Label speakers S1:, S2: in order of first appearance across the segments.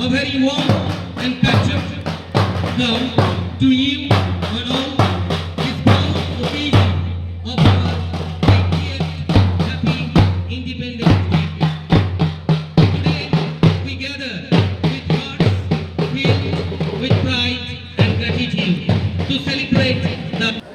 S1: a very warm and patriotic welcome to you on all this proud occasion of our 80th Happy Independence Day. Today we gather with hearts filled with pride and gratitude to celebrate the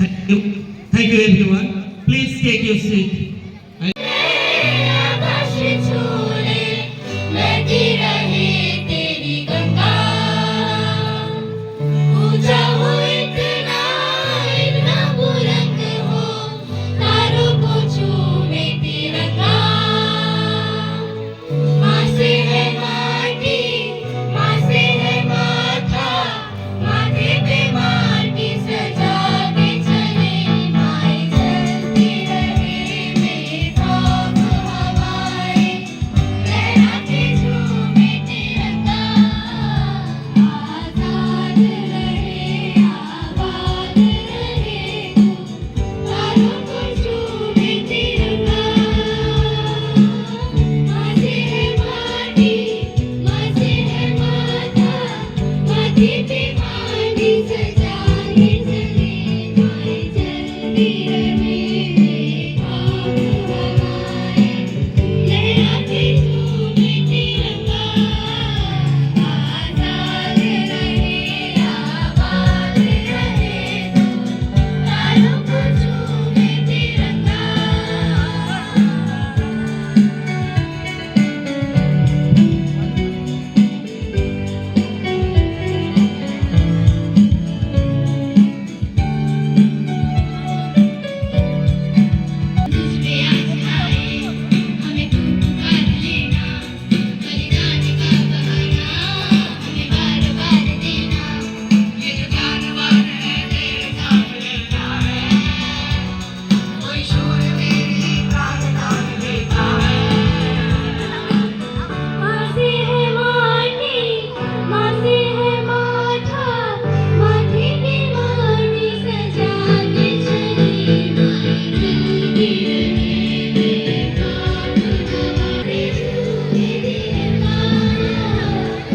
S1: Thank you everyone. Please take your seat.
S2: आकाश छोड़े बहती रहे तेरी गंगा पूजा हो इतना इतना बुलंद हो तारों को छूने तिरंगा माँ से है माटी माँ से है माथा माथे पे माटी सजा के चले माई चलती रहे बेखौफ हवाएं लहराते झूमे तिरंगा आजाद रहे आबाद रहे तारों को छूमे तिरंगा माँ से है माटी माँ से है माथा माथे पे माटी सजा के चले माई चलती रहे बेखौफ हवाएं लहराते झूमे तिरंगा आजाद रहे आबाद रहे तारों को छूमे तिरंगा तुझपे आस आए हमें तू पुकार लेना बलिदान का बहाना हमें बार बार देना ये जो जानवर है तेरे सामने ना है कोई शोर मेरी प्रार्थना देता है माँ से है माटी माँ से है माथा माथे पे माटी सजा के चली माई चलती रहे बेखौफ हवाएं झूमे तिरंगा आजाद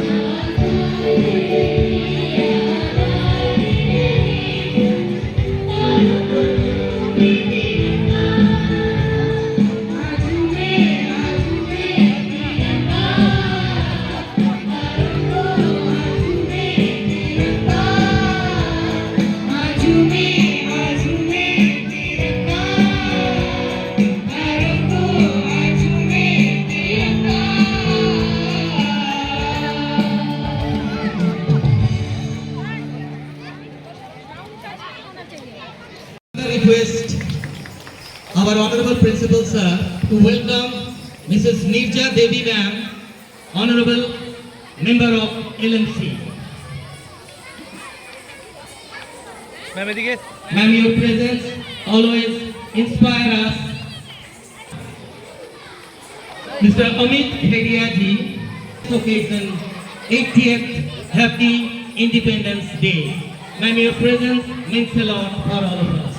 S2: रहे आबाद रहे तारों को छूमे तिरंगा झूमे झूमे तिरंगा तारों को झूमे तिरंगा झूमे झूमे तिरंगा तारों को झूमे तिरंगा
S1: Request our honorable principal sir to welcome Mrs. Nirja Devi ma'am, honorable member of LMC.
S3: Ma'am एदिके
S1: Ma'am, your presence always inspire us. Mr. Amit Hedia ji, this occasion 80th Happy Independence Day. Ma'am, your presence means a lot for all of us.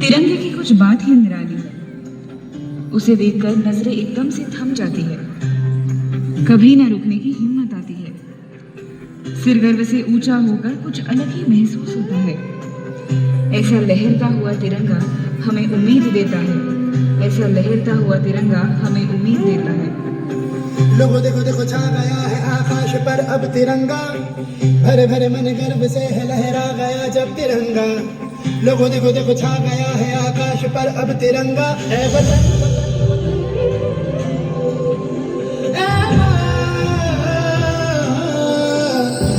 S4: तिरंगे की कुछ बात ही निराली है। उसे देखकर नजरें एकदम से थम जाती है, कभी न रुकने की हिम्मत आती है। सिर गर्व से ऊंचा होकर कुछ अलग ही महसूस होता है। ऐसा लहरता हुआ तिरंगा हमें उम्मीद देता है, ऐसा लहरता हुआ तिरंगा हमें उम्मीद देता है।
S5: लोगों देखो देखो छा गया है आकाश पर अब तिरंगा, भरे भरे मन गर्व से है लहरा गया जब तिरंगा। लोगों देखो देखो छा गया है आकाश पर अब तिरंगा, है वतन ऐ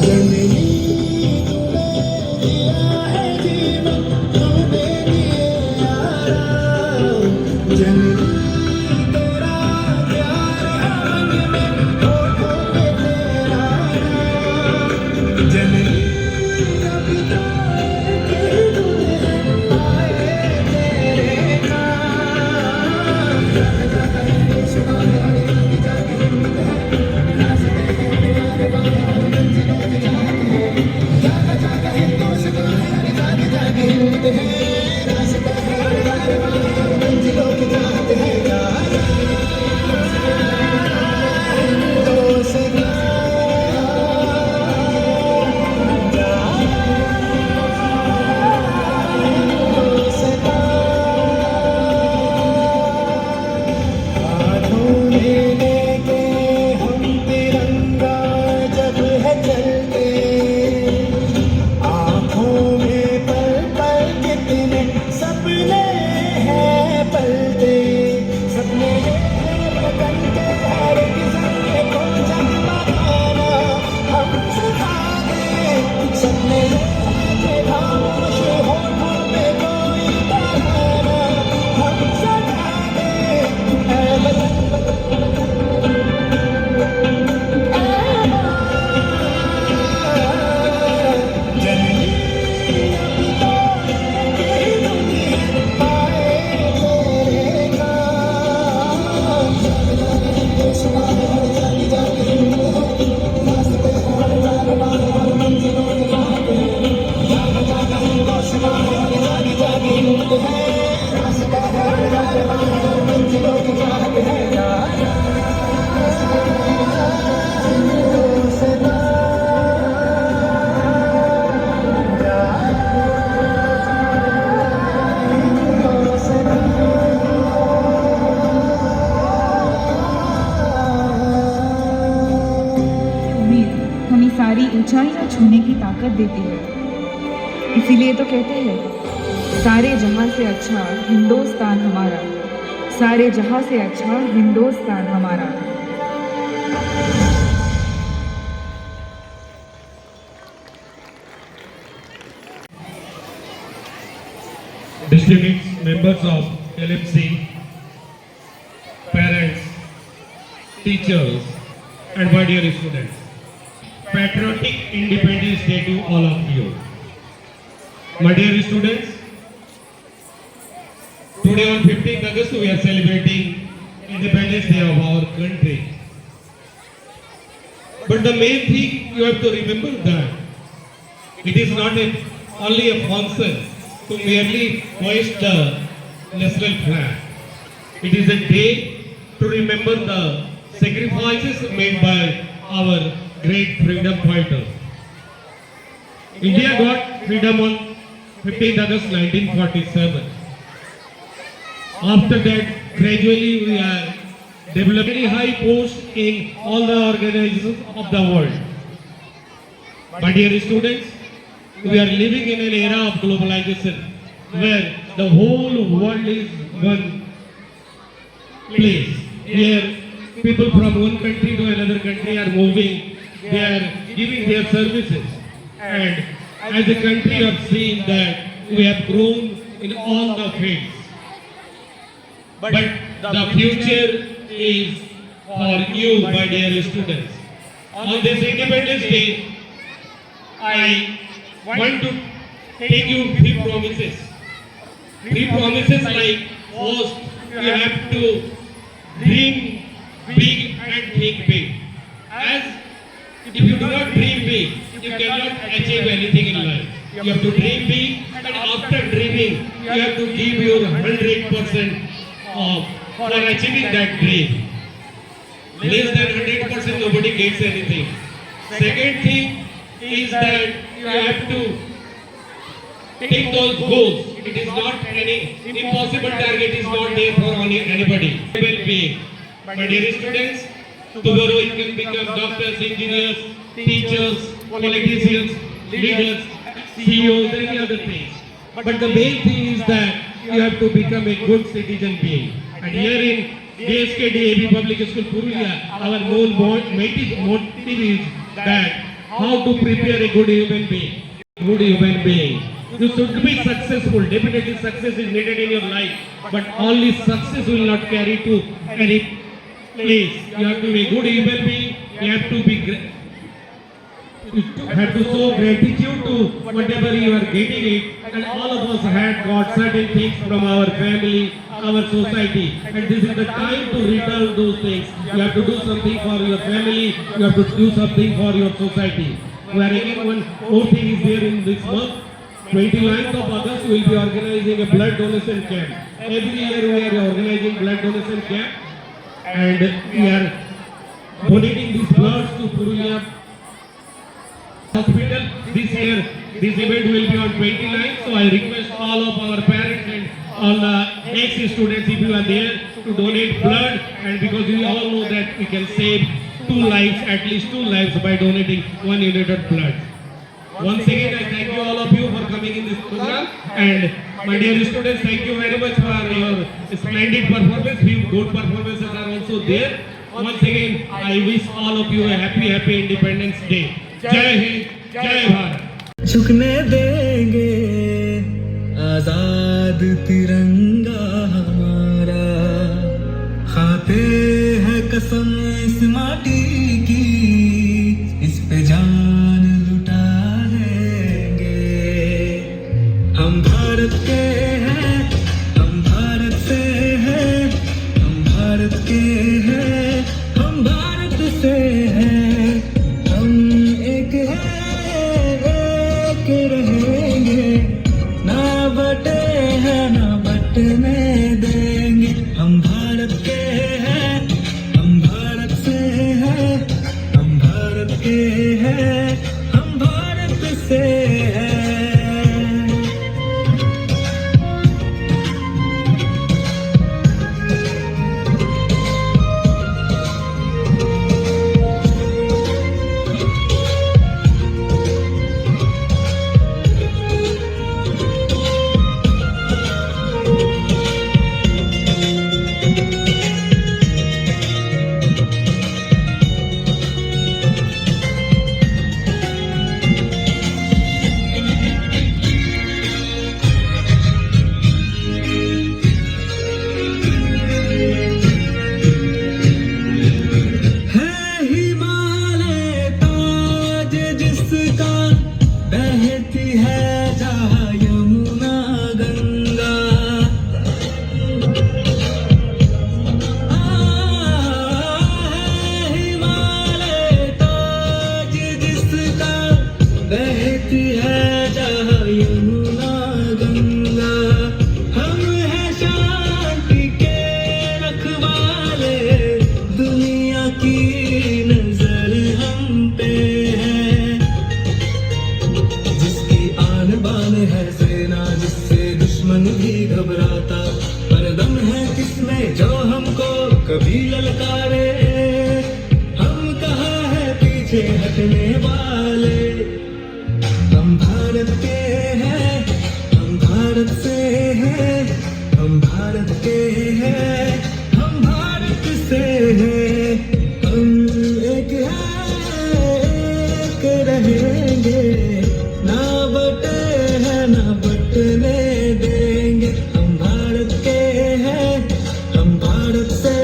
S5: जननी तूने दिया है जीवन, तूने दिए आराम। जननी तेरा प्यार आंख में, होठों पे तेरा नाम। जननी अभी जागा हिंदुस्तान है, जागे जागे हिंद है, रास्ता है हर मंजिलों की चाहत है, जागा हिंदुस्तान। हाथों में लेके हम तिरंगा जब है चलते, आँखों में पल पल कितने सपने हैं पलते, सपने हैं वतन के हर किस्म को जगमगाना हम सिखा दें, सपने हैं कि खामोश होठों पे कोई बहाना हम सजा दें, ऐ वतन
S4: उम्मीद हमें सारी ऊंचाइयां छूने की ताकत देती है। इसीलिए तो कहते हैं सारे जहां से अच्छा हिंदुस्तान हमारा, सारे जहां से अच्छा हिंदुस्तान हमारा।
S1: Distinguished members of LMC, parents, teachers, and my dear students, Patriotic Independence Day to all of you. My dear students, today on 15th August we are celebrating Independence Day of our country. But the main thing you have to remember that it is not only a function to merely hoist the national flag. It is a day to remember the sacrifices made by our great freedom fighters. India got freedom on 15th August 1947. After that, gradually we are developing very high posts in all the organizations of the world. My dear students, we are living in an era of globalization where the whole world is one place. Here, people from one country to another country are moving, they are giving their services. And as a country, we have seen that we have grown in all the fields. But the future is for you, my dear students. On this Independence Day, I want to take you three promises. Three promises like first, you have to dream big and think big. As if you do not dream big, you cannot achieve anything in life. You have to dream big, and after dreaming, you have to give your 100% for achieving that dream. Less than 100%, nobody gets anything. Second thing is that you have to take those goals. It is not any impossible target, is not there for anybody. Well-being. My dear students, tomorrow you can become doctors, engineers, teachers, politicians, leaders, CEOs, any other things. But the main thing is that you have to become a good citizen being. And here in DSKD Public School Purulia, our whole motive is that how to prepare a good human being. Good human being. You should be successful. Definitely success is needed in your life. But only success will not carry to any place. You have to be a good human being. You have to be have to show gratitude to whatever you are getting it. And all of us had got certain things from our family, our society. And this is the time to return those things. You have to do something for your family. You have to do something for your society. We are again one more thing is there in this month. 29th of August we will be organizing a blood donation camp. Every year we are organizing blood donation camp, and we are donating these bloods to Purulia Hospital. This year this event will be on 29th, so I request all of our parents and all the ex-students, if you are there, to donate blood, and because we all know that we can save 2 lives, at least 2 lives, by donating 1 unit of blood. Once again, I thank you all of you for coming in this program, and my dear students, thank you very much for your splendid performance. Few good performances are also there. Once again, I wish all of you a happy Independence Day. Jai Hind, Jai Bharat.
S6: झुकने देंगे आजाद तिरंगा हमारा, खाते हैं कसम इस माटी की, इस पे जान लुटा देंगे। हम भारत के हैं, हम भारत से हैं, हम भारत के हैं, हम भारत से हैं, हम एक के रहेंगे, ना बटे हैं ना बटने देंगे। हम भारत के हैं, हम भारत से हैं, हम भारत के हैं, हम भारत से हैं। कभी ललकारे, हम कहाँ है पीछे हटने वाले। हम भारत के हैं, हम भारत से हैं, हम भारत के हैं, हम भारत से हैं। हम एक हैं, एक रहेंगे, ना बटे हैं ना बटने देंगे। हम भारत के हैं, हम भारत से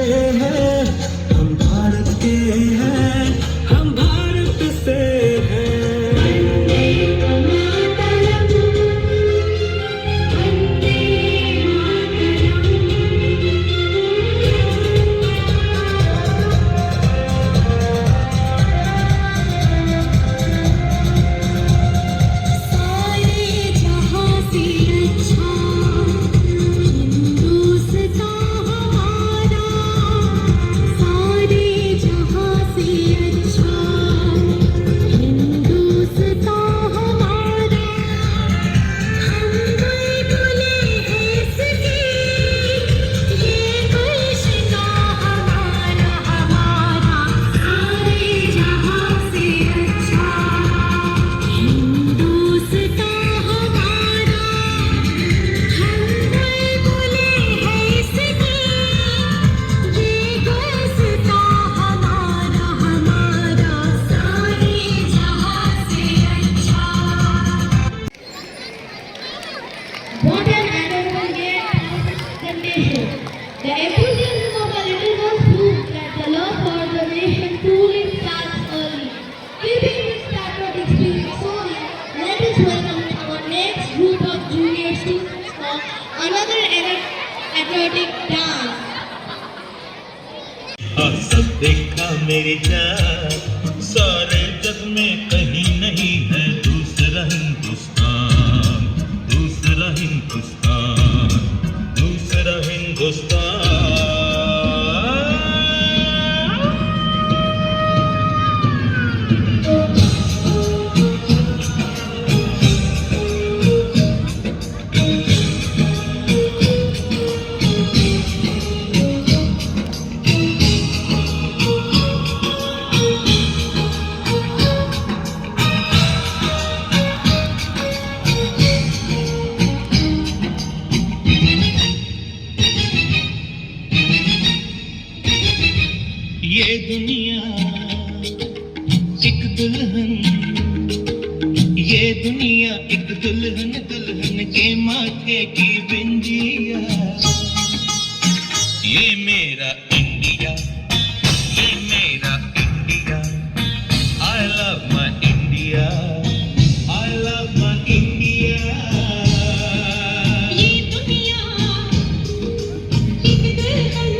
S6: हैं, हम भारत के हैं, हम भारत से हैं।
S2: What an adorable yet presentation. The enthusiasm of our little ones proves that the love for the nation truly starts early. Keeping this patriotic spirit soaring, let us welcome our next group of junior students for another patriotic dance.
S7: सब देखा मेरी जान, सारे जग में कहीं नहीं
S1: दुनिया एक दुल्हन दुल्हन के माथे की बिंदिया। ये मेरा इंडिया, ये मेरा India. I love my India, I love my India।
S2: ये दुनिया एक दुल्हन,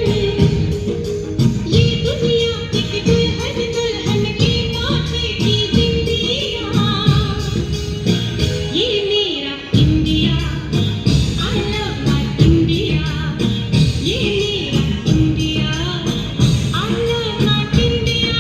S2: ये दुनिया एक दुल्हन दुल्हन के माथे की बिंदिया। ये मेरा India, I love my India। ये मेरा India, I love my India।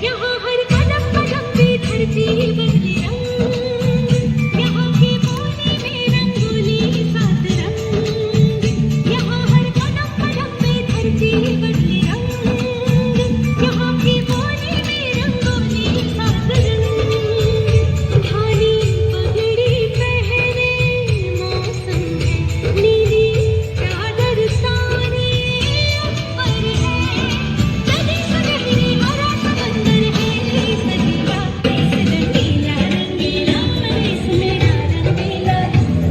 S2: यहाँ हर कदम कदम पे धरती बदले रंग, यहाँ के कोने में रंगोली सात रंग। यहाँ हर कदम कदम पे धरती बदले रंग, यहाँ के कोने में रंगोली सात रंग। धानी पगड़ी पहने मौसम है, नीली चादर ताने ऊपर है। नदी सुनहरी हरा समंदर है सजीवा, देश रंगीला रंगीला देश मेरा रंगीला,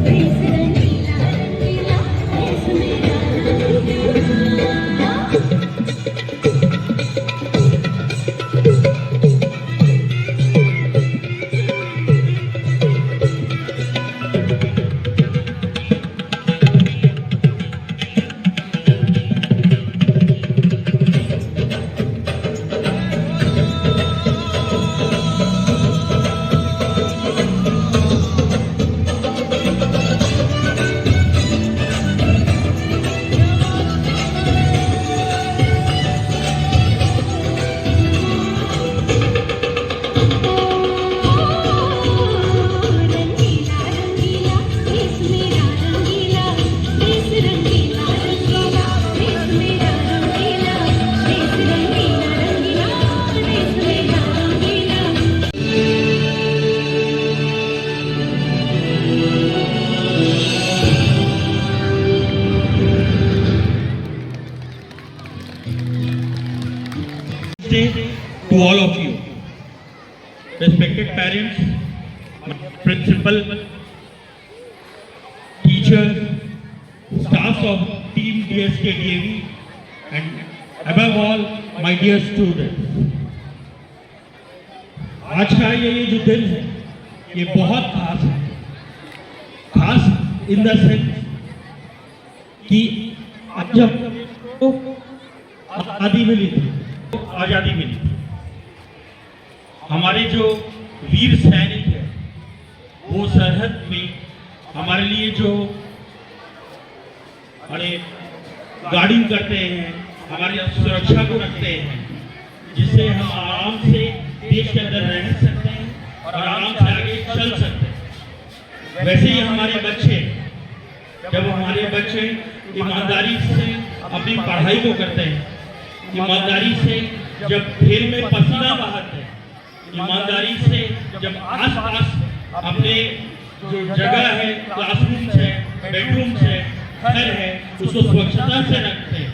S2: देश रंगीला रंगीला देश मेरा रंगीला। रंगीला रंगीला देश मेरा रंगीला, देश रंगीला रंगीला देश मेरा रंगीला, देश रंगीला रंगीला देश मेरा रंगीला।
S7: To all of you, respected parents, principal, teachers, staffs of Team DSK DAV, and above all, my dear students. आज का ये जो दिन है, ये बहुत खास है। खास इन द सेंस कि आज जब आज़ादी मिली थी, आज़ादी मिली थी, हमारे जो वीर सैनिक है वो सरहद में हमारे लिए जो अरे गार्डिंग करते हैं, हमारी सुरक्षा को रखते हैं, जिससे हम आराम से देश के अंदर रह सकते हैं और आराम से आगे चल सकते हैं। वैसे ही हमारे बच्चे, जब हमारे बच्चे ईमानदारी से अपनी पढ़ाई को करते हैं, ईमानदारी से जब खेल में पसीना बहाते हैं, ईमानदारी से जब आसपास अपने जो जगह है, क्लासरूम्स है, बेडरूम्स है, घर है, उसको स्वच्छता से रखते हैं,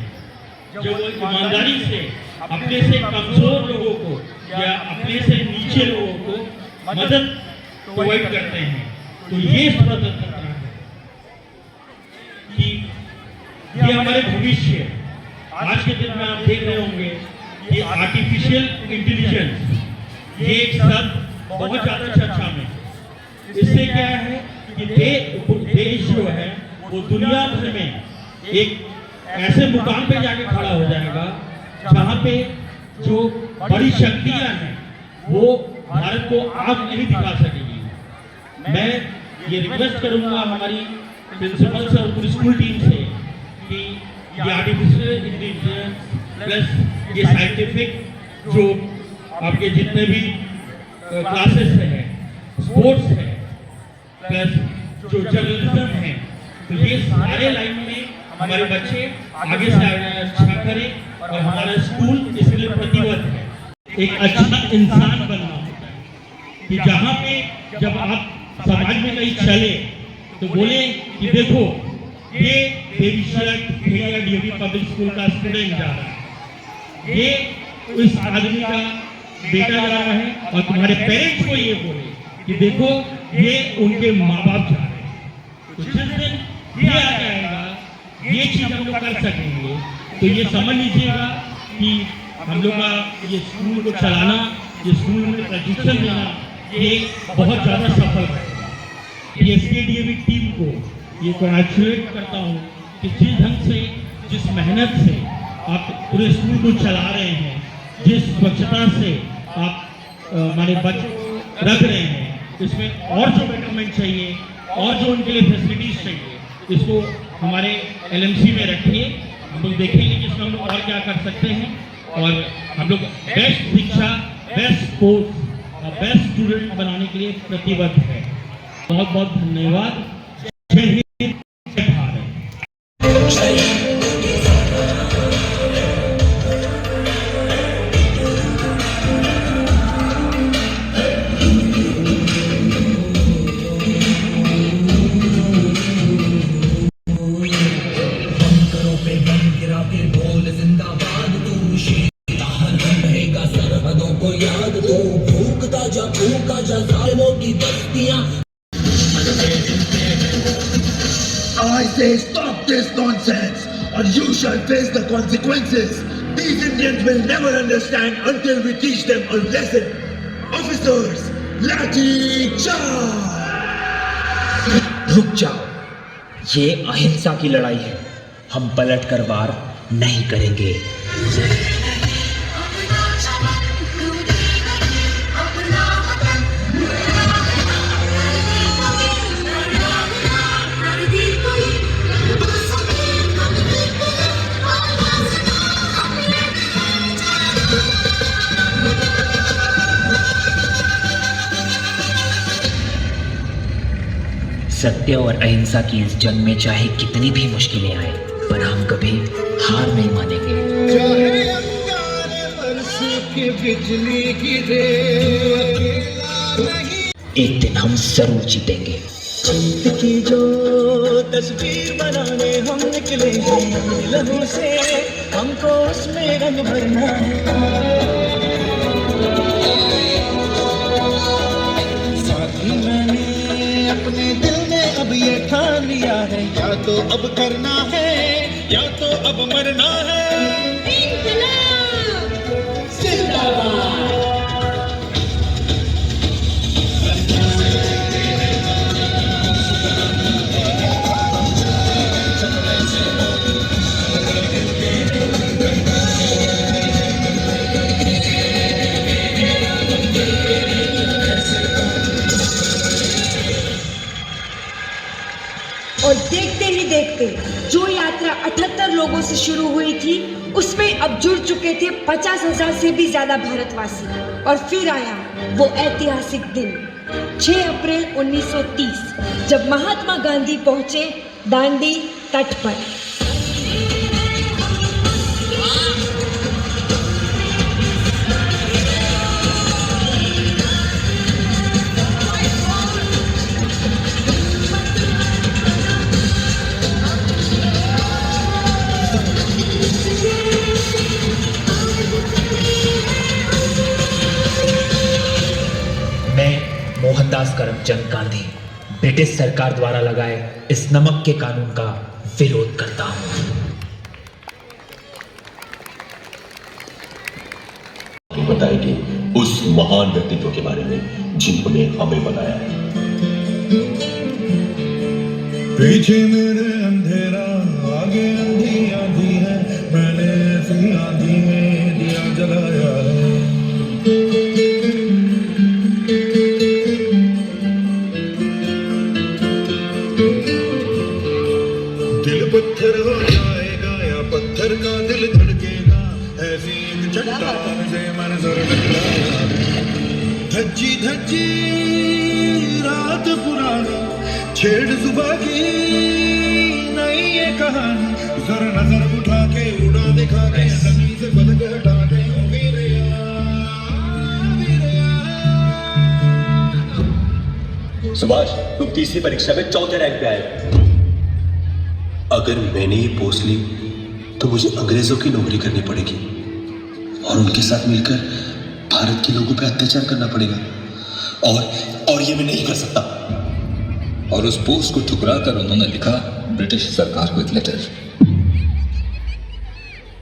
S7: जब वो ईमानदारी से अपने से कमजोर लोगों को या अपने से नीचे लोगों को मदद प्रोवाइड करते हैं, तो ये स्वतंत्रता है कि ये हमारे भविष्य है। आज के दिन में आप देख रहे होंगे ये आर्टिफिशियल इंटेलिजेंस, ये एक शब्द बहुत ज्यादा चर्चा में। इससे क्या है कि देश जो है वो दुनिया भर में एक ऐसे मुकाम पे जाके खड़ा हो जाएगा जहाँ पे जो बड़ी शक्तियां हैं वो भारत को आग नहीं दिखा सकेगी। मैं ये रिक्वेस्ट करूंगा हमारी प्रिंसिपल से और पूरी स्कूल टीम से कि ये आर्टिफिशियल इंटेलिजेंस प्लस ये साइंटिफिक जो आपके जितने भी क्लासेस हैं, स्पोर्ट्स है, प्लस जो जर्नलिज्म है, तो ये सारे लाइन में हमारे बच्चे आगे से आगे अच्छा करें और हमारा स्कूल इसके लिए प्रतिबद्ध है। एक अच्छा इंसान बनना होता है कि जहाँ पे जब आप समाज में कहीं चले तो बोले कि देखो ये खेड़िया डीएवी पब्लिक स्कूल का स्टूडेंट जा रहा है, ये इस आदमी का बेटा जा रहा है, और तुम्हारे पेरेंट्स को ये बोले कि देखो ये उनके माँ बाप जा रहे हैं। तो जिस दिन ये आ जाएगा, ये चीज हम लोग कर सकेंगे, तो ये समझ लीजिएगा कि हम लोग का ये स्कूल को चलाना, ये स्कूल में प्रशिक्षण देना, ये बहुत ज़्यादा सफल रहेगा। ये एसकेडीएवी टीम को ये कॉन्ग्रेचुलेट करता हूँ कि जिस ढंग से, जिस मेहनत से आप पूरे स्कूल को चला रहे हैं, जिस स्वच्छता से आप हमारे बच्चों को रख रहे हैं, इसमें और जो बेटरमेंट चाहिए और जो उनके लिए फैसिलिटीज चाहिए, इसको हमारे एलएमसी में रखिए। हम लोग देखेंगे कि इसमें हम लोग और क्या कर सकते हैं, और हम लोग बेस्ट शिक्षा, बेस्ट स्पोर्ट्स और बेस्ट स्टूडेंट बनाने के लिए प्रतिबद्ध है। बहुत बहुत धन्यवाद। जय हिंद, जय Bharat.
S5: I say stop this nonsense or you shall face the consequences. These Indians will never understand until we teach them a lesson. Officers, लाठी चार्ज!
S8: रुक जाओ, ये अहिंसा की लड़ाई है, हम पलट कर वार नहीं करेंगे। सत्य और अहिंसा की इस जंग में चाहे कितनी भी मुश्किलें आए, पर हम कभी हार नहीं मानेंगे।
S5: चाहे अंगारे बरसे के बिजली गिरे,
S8: एक दिन हम जरूर जीतेंगे।
S6: जीत की जो तस्वीर बनाने हम निकले हैं लहू से, हमको उसमें रंग भरना है। साथी मैंने अपने दिल में अब ये ठान लिया है, या तो अब करना है या तो अब मरना है। जिंदाबाद।
S9: और देखते ही देखते जो यात्रा 78 लोगों से शुरू हुई थी, उसमें अब जुड़ चुके थे 50,000 से भी ज्यादा भारतवासी। और फिर आया वो ऐतिहासिक दिन 6 अप्रैल 1930, जब महात्मा गांधी पहुंचे दांडी तट पर।
S8: मोहनदास करमचंद गांधी ब्रिटिश सरकार द्वारा लगाए इस नमक के कानून का विरोध करता हूं।
S10: बताएगी उस महान व्यक्तित्व के बारे में जिन्होंने हमें बनाया है।
S6: पीछे मेरे अंधेरा, आगे अंधी आंधी है, मैंने ऐसी आंधी में दिया जलाया है। दिल पत्थर हो जाएगा या पत्थर का दिल धड़केगा, ऐसी एक चट्टान से मंजर निकला।
S5: धज्जी धज्जी रात पुरानी, छेड़ जुबा की नई ये कहानी, जरा नजर उठा के उड़ा दिखा के जमीन से पलक हटा के ओ वीरया, वीरया।
S10: सुभाष, तुम तीसरी परीक्षा में चौथे रैंक पे आए। अगर मैंने ये पोस्ट ली तो मुझे अंग्रेजों की नौकरी करनी पड़ेगी और उनके साथ मिलकर भारत के लोगों पे अत्याचार करना पड़ेगा, और ये मैं नहीं कर सकता।
S11: और उस पोस्ट को ठुकरा कर उन्होंने लिखा ब्रिटिश सरकार को एक लेटर।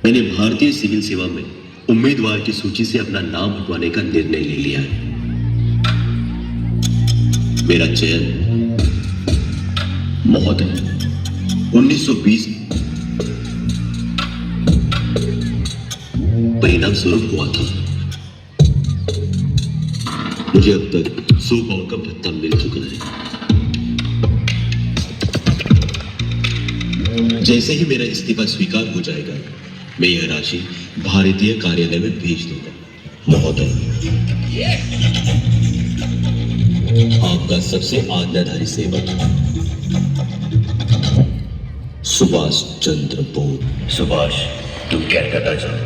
S10: मैंने भारतीय सिविल सेवा में उम्मीदवार की सूची से अपना नाम हटवाने का निर्णय ले लिया है। मेरा चयन महोदय 1920 परिणाम स्वरूप हुआ था। मुझे अब तक 100 पाउंड का भत्ता मिल चुका है। जैसे ही मेरा इस्तीफा स्वीकार हो जाएगा, मैं यह राशि भारतीय कार्यालय में भेज दूंगा। महोदय, आपका सबसे आज्ञाधारी सेवक सुभाष चंद्र बोस। सुभाष, तुम कैलकाता जाओ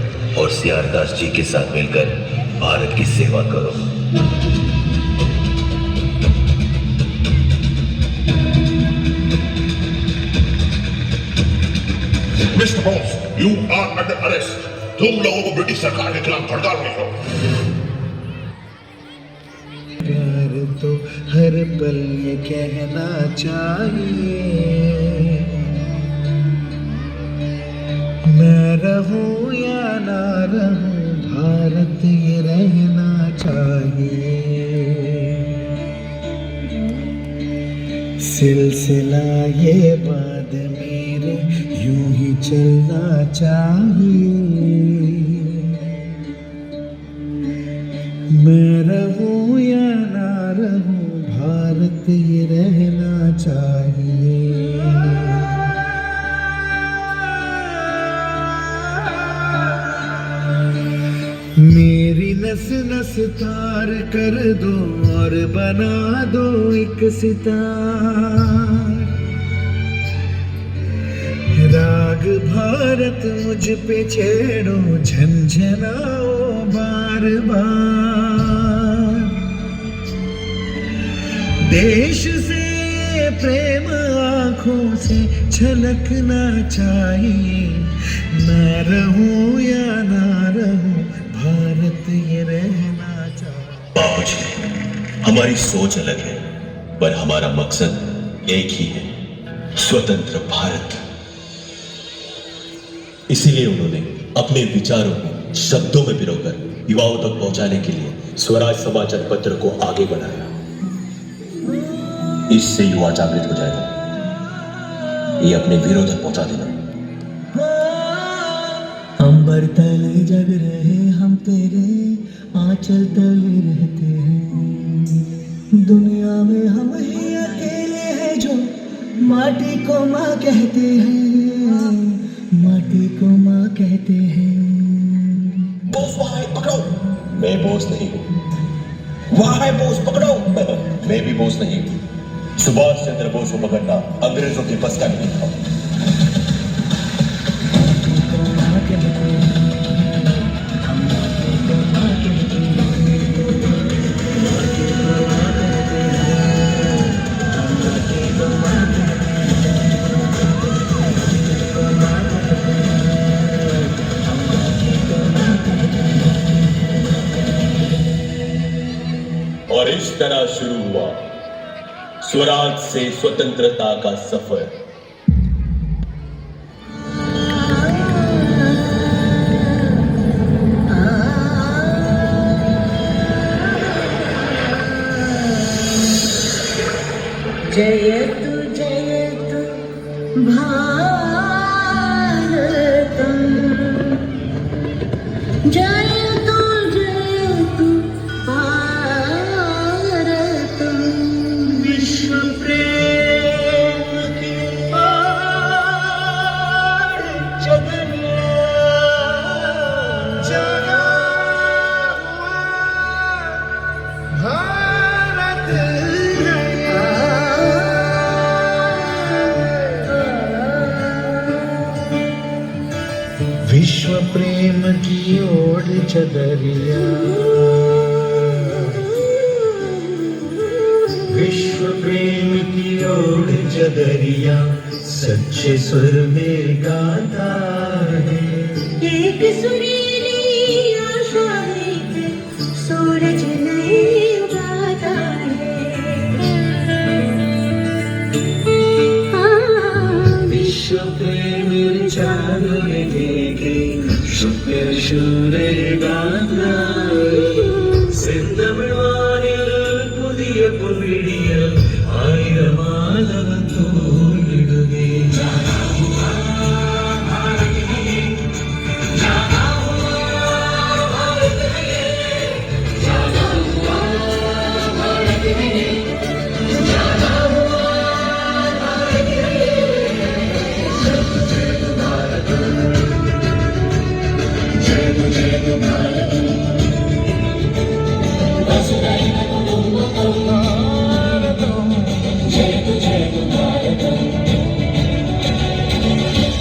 S10: और सीआर दास जी के साथ मिलकर भारत की सेवा करो।
S12: Mister Bose, you are under arrest. तुम लोगों को ब्रिटिश सरकार के खिलाफ हड़ताल में हो।
S5: प्यार तो हर पल ये कहना चाहिए, मैं रहूं या ना रहूं, भारत ये रहना चाहिए। सिलसिला ये बाद मेरे यूं ही चलना चाहिए, मैं रहूं या ना रहूं, भारत ये रहना चाहिए। मेरी नस नस तार कर दो और बना दो एक सितार, राग भारत मुझ पे छेड़ो, झंझनाओ बार बार। देश से प्रेम आंखों से छलकना चाहिए, मैं रहूं या ना रहूं, भारत ये रहना चाहिए।
S10: बाबूजी, हमारी सोच अलग है, पर हमारा मकसद एक ही है, स्वतंत्र भारत। इसीलिए उन्होंने अपने विचारों को शब्दों में पिरोकर युवाओं तक पहुंचाने के लिए स्वराज समाचार पत्र को आगे बढ़ाया। इससे युवा जागृत हो जाएगा। ये अपने वीरों तक पहुंचा देना।
S6: अंबर तले जग रहे हम तेरे आंचल तले रहते हैं, दुनिया में हम ही अकेले हैं जो माटी को माँ कहते हैं, माटी को माँ कहते हैं।
S10: बोस वहां है, पकड़ो। मैं बोस नहीं हूं। वहां है बोस, पकड़ो। मैं भी बोस नहीं हूं। सुभाष चंद्र बोस को पकड़ना अंग्रेजों के बस का नहीं था। और इस तरह शुरू हुआ स्वराज से स्वतंत्रता का सफर।
S9: जयतु जयतु भारतम, जयतु जयतु भारतम, विश्व प्रेम की पार जगन्या जगा हुआ
S6: चदरिया विश्व प्रेम की ओर चदरिया सच्चे सुर में गाता है।
S2: एक सुरीली आशा में सूरज नहीं उगाता है।
S6: विश्व प्रेम चादर देखे शुक्र शूरे गाता सिद्धमवानी पुदिय पुविडिय आयमालव तोड़िडुगे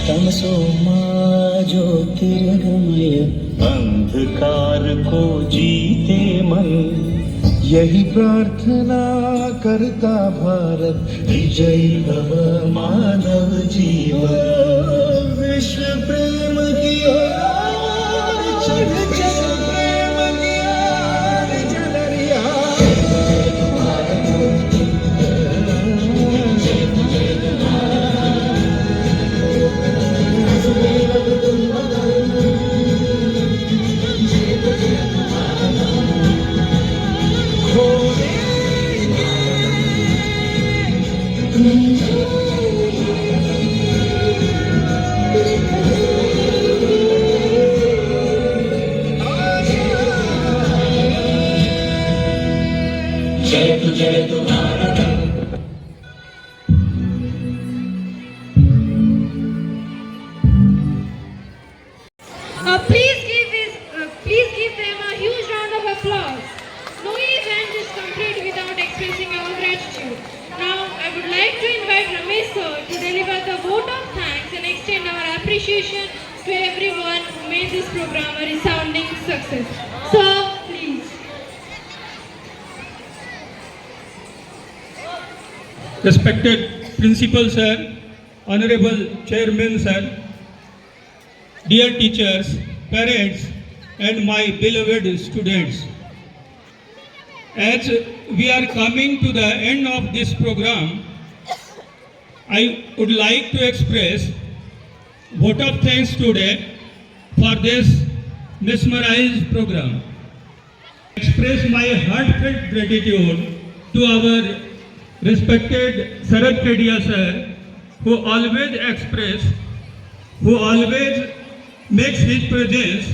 S6: तमसो मां ज्योतिर्गमय अंधकार को जीते मन यही प्रार्थना करता भारत विजयी भव मानव जीवन। विश्व प्रेम की ओर विश्व प्रेम की ओर चदरिया
S2: Please give them a huge round of applause. No event is complete without expressing our gratitude. Now, I would like to invite Ramesh sir to deliver the vote of thanks and extend our appreciation to everyone who made this program a resounding success. Sir, please.
S7: Respected Principal Sir, Honorable Chairman Sir, dear teachers, parents, and my beloved students. As we are coming to the end of this program, I would like to express vote of thanks today for this mesmerized program. Express my heartfelt gratitude to our respected Sharad Kedia sir, who always makes his presence